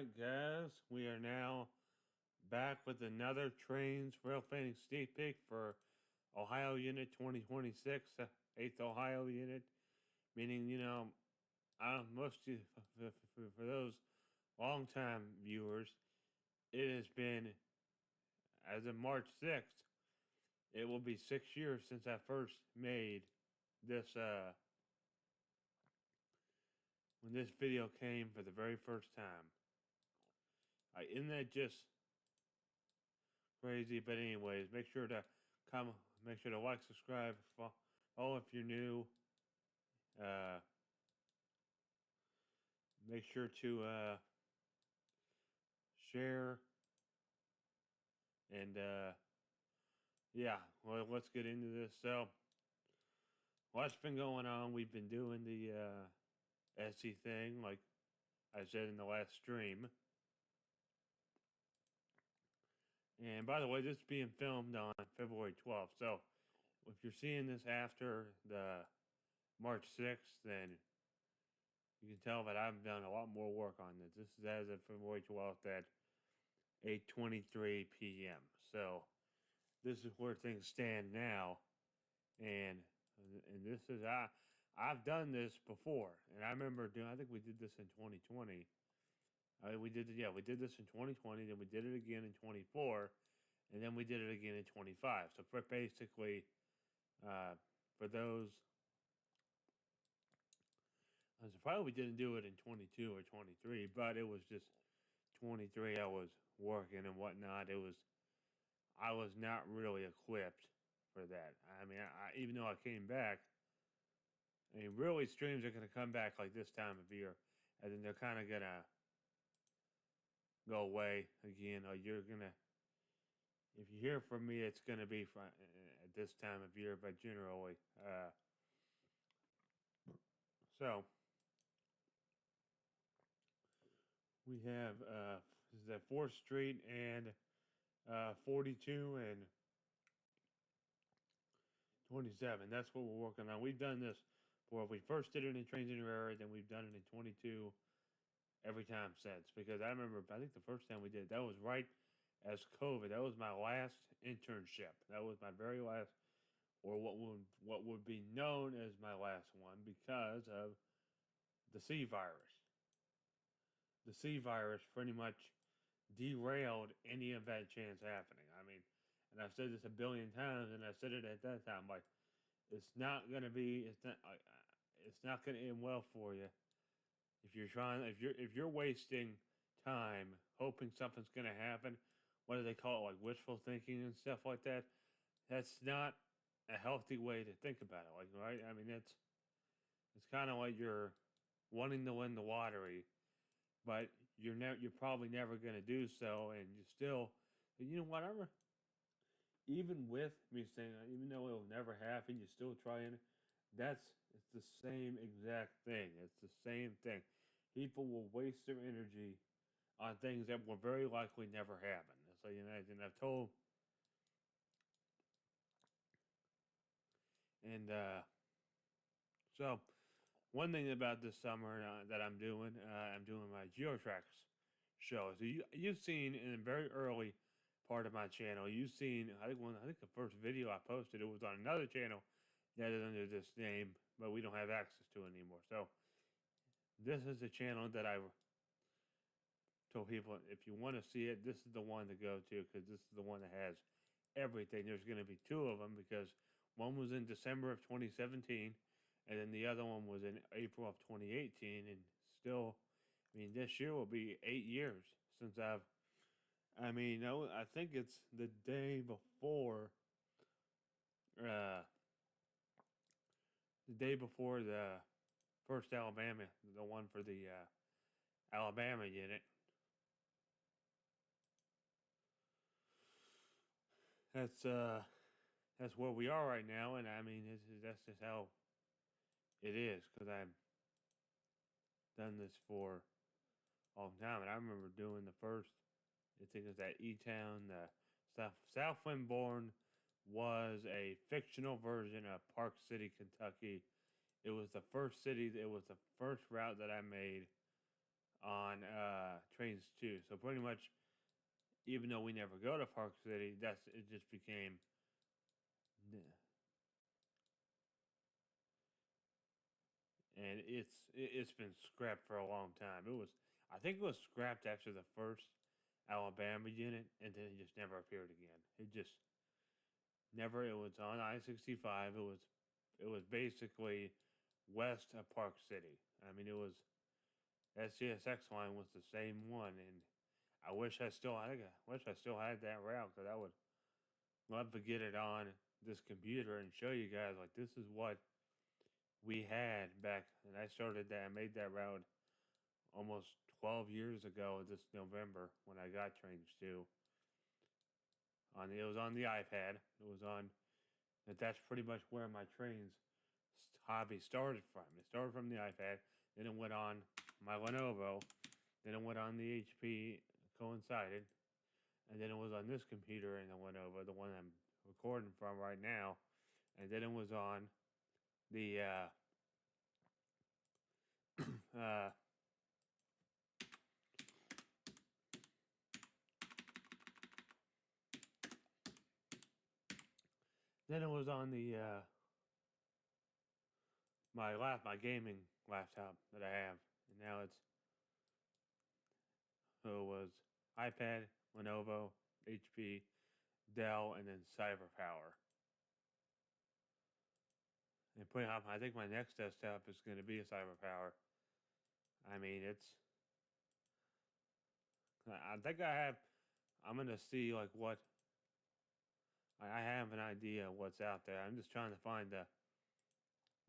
Alright guys, we are now back with another Trainz Railfanning sneak peek for Ohio Unit 2026, 8th Ohio Unit, meaning, most of you, for those long-time viewers, it has been, as of March 6th, it will be 6 years since I first made this, when this video came for the very first time. Isn't that just crazy? But anyways, make sure to like, subscribe, follow if you're new. Make sure to share, and yeah. Well, let's get into this. So, what's been going on? We've been doing the SC thing, like I said in the last stream. And by the way, this is being filmed on February 12th. So if you're seeing this after the March 6th, then you can tell that I've done a lot more work on this. This is as of February 12th at 8:23 p.m. So this is where things stand now. And this is, I've done this before. And I remember doing, I think we did this in 2020. We did this in 2020, then we did it again in 24, and then we did it again in 25. So for basically, for those, probably we didn't do it in 22 or 23, but it was just 23. I was working and whatnot. I was not really equipped for that. I mean, even though I came back, I mean, really streams are going to come back like this time of year, and then they're kind of going to go away again, or you're gonna, if you hear from me, it's gonna be at this time of year, but generally, so we have this is at 4th Street and 42 and 27. That's what we're working on. We've done this before. We first did it in Trainz area, then we've done it in 22 every time since, because I remember, I think the first time we did it, that was right as COVID. That was my last internship. That was my very last, or what would be known as my last one, because of the C virus. The C virus pretty much derailed any of that chance happening. I mean, and I've said this a billion times, and I said it at that time, like, it's not going to end well for you. If you're wasting time hoping something's gonna happen, what do they call it, like wishful thinking and stuff like that? That's not a healthy way to think about it. Like, right? I mean, it's kind of like you're wanting to win the lottery, but you're probably never gonna do so, and you still, whatever. Even with me saying, even though it'll never happen, you still trying. It's the same exact thing. It's the same thing. People will waste their energy on things that will very likely never happen. So, and I've told, and so one thing about this summer that I'm doing my GeoTracks show. So you've seen in a very early part of my channel, you've seen, I think the first video I posted, it was on another channel that is under this name, but we don't have access to it anymore. So this is the channel that I told people, if you want to see it, this is the one to go to, because this is the one that has everything. There's going to be two of them, because one was in December of 2017, and then the other one was in April of 2018, and still, I mean, this year will be 8 years since I think it's the day before, the first Alabama, the one for the Alabama unit. That's where we are right now, and I mean, that's just how it is, because I've done this for a long time, and I remember doing the first, I think it was at E-Town. South Winborn was a fictional version of Park City, Kentucky. It was the first route that I made on Trainz too. So pretty much, even though we never go to Park City, it just became, and it's been scrapped for a long time. I think it was scrapped after the first Alabama unit, and then it just never appeared again. It just never. It was on I-65. It was basically west of Park City. I mean, it was SCSX line was the same one, and I wish I still had that route because I would love to get it on this computer and show you guys like this is what we had back. And I made that route almost 12 years ago this November when I got Trainz 2. It was on the iPad. It was on. That's pretty much where my Trainz hobby started from. It started from the iPad, then it went on my Lenovo, then it went on the HP coincided, and then it was on this computer and it went over the one I'm recording from right now, and then it was on the then it was on the my gaming laptop that I have, and now it was iPad, Lenovo, HP, Dell, and then CyberPower. And I think my next desktop is going to be a CyberPower. I mean, I think I'm going to see like what, I have an idea of what's out there. I'm just trying to find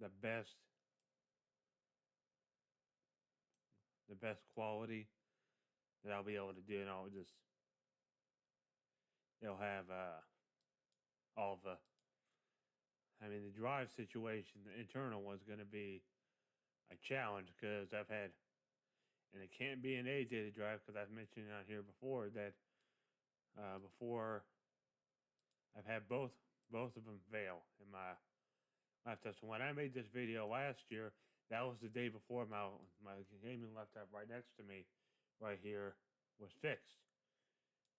the best quality that I'll be able to do, and it'll have all the. I mean, the drive situation, the internal one's going to be a challenge because and it can't be an A data drive because I've mentioned out here before that before I've had both of them fail in my laptop. So when I made this video last year, that was the day before my gaming laptop right next to me, right here, was fixed.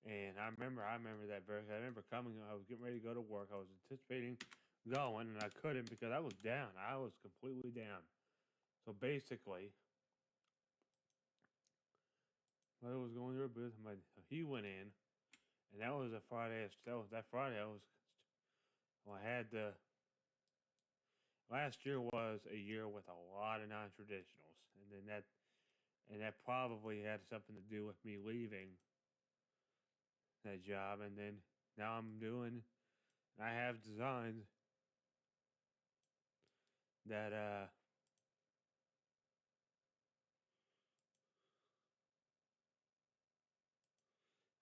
And I remember that I remember coming. I was getting ready to go to work. I was anticipating going, and I couldn't because I was down. I was completely down. So basically, I was going through a booth. He went in, and that was a Friday. That Friday. I had the. Last year was a year with a lot of non-traditionals, and that probably had something to do with me leaving that job, and then now I have designs that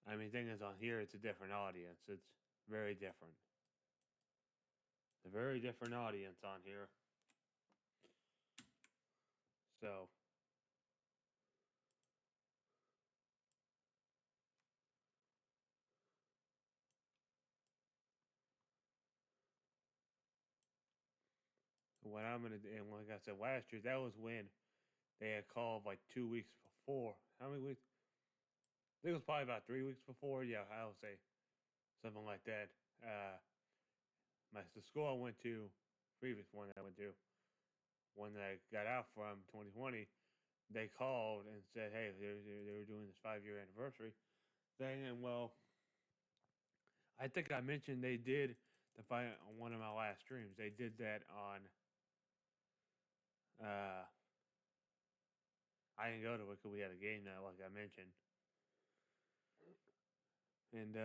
I mean, thing is on here, it's a different audience. It's very different. It's a very different audience on here. So what I'm gonna do, and like I said last year, that was when they had called like 2 weeks before. How many weeks? I think it was probably about 3 weeks before. Yeah, I'll say something like that. The school I went to, previous one that I went to, one that I got out from 2020, they called and said, hey, they were doing this 5-year anniversary thing, and well, I think I mentioned they did on one of my last streams. They did that on. I didn't go to it because we had a game night, like I mentioned, and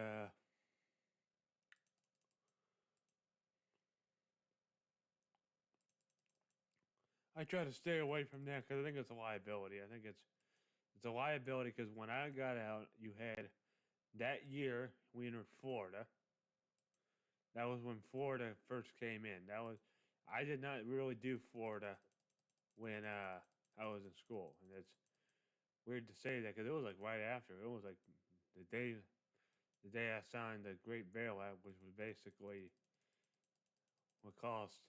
I try to stay away from that because I think it's a liability. I think it's a liability because when I got out, you had that year we entered Florida. That was when Florida first came in. I did not really do Florida when I was in school, and it's weird to say that because it was like right after. It was like the day I signed the Great Bailout, which was basically what cost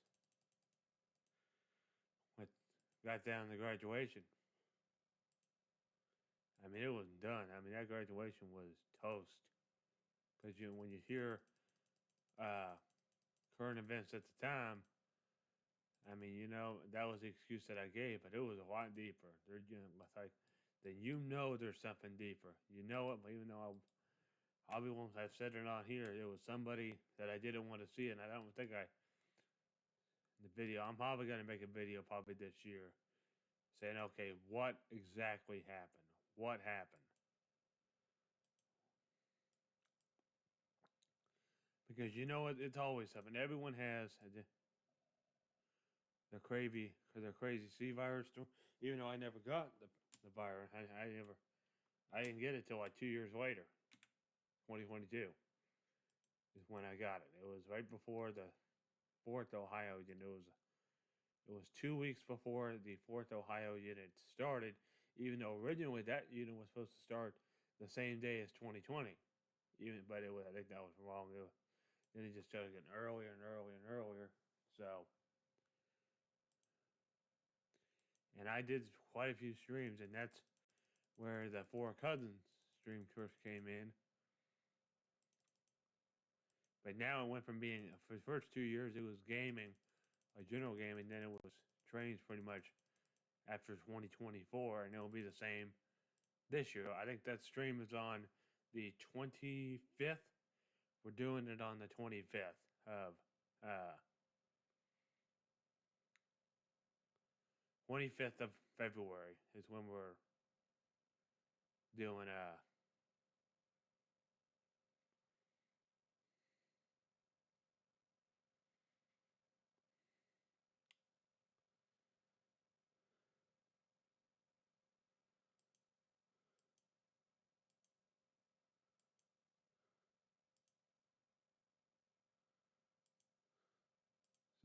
what got down to graduation. I mean, it wasn't done. I mean, that graduation was toast. Because when you hear uh, current events at the time, I mean, that was the excuse that I gave, but it was a lot deeper. It's like, then there's something deeper. You know it, but even though I'll be honest, I've said it on here, it was somebody that I didn't want to see, and I don't think the video, I'm probably going to make a video probably this year saying, okay, what exactly happened? What happened? Because it's always happened. Everyone has the crazy C virus. Even though I never got the virus, I didn't get it till like 2 years later, 2022 is when I got it. It was right before the fourth Ohio unit. It was 2 weeks before the fourth Ohio unit started, even though originally that unit was supposed to start the same day as 2020. But I think that was wrong. Then it just started getting earlier and earlier and earlier. So, and I did quite a few streams, and that's where the Four Cousins stream first came in. But now it went from being, for the first 2 years, it was gaming, like general gaming, then it was Trainz pretty much after 2024, and it'll be the same this year. I think that stream is on the 25th. We're doing it on the 25th of 25th of February is when we're doing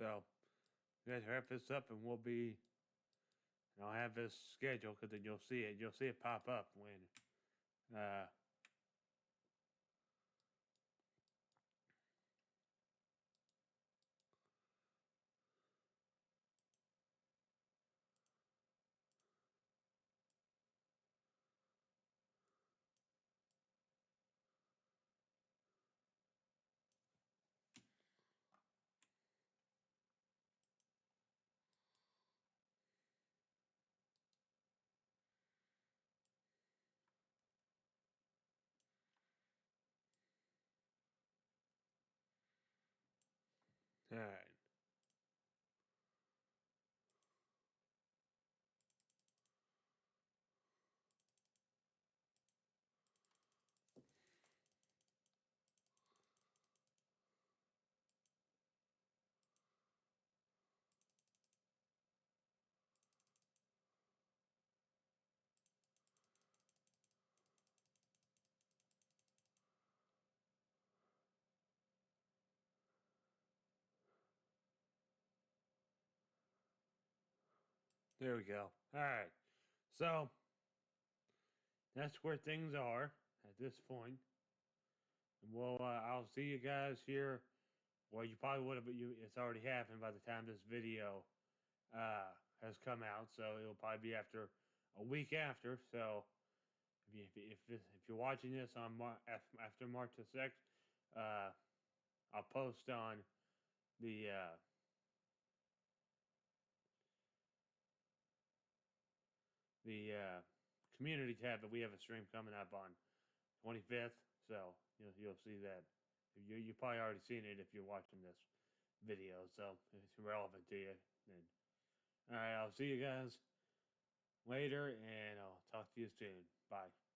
so you guys wrap this up, and I'll have this schedule, because then you'll see it pop up when all right. There we go. All right. So that's where things are at this point. And I'll see you guys here. Well, you probably would have, but it's already happened by the time this video has come out. So it'll probably be after a week after. So if you're watching this on after March the 6th, I'll post on the community tab that we have a stream coming up on 25th. So you'll see that. You probably already seen it if you're watching this video. So if it's relevant to you, then all right. I'll see you guys later, and I'll talk to you soon. Bye.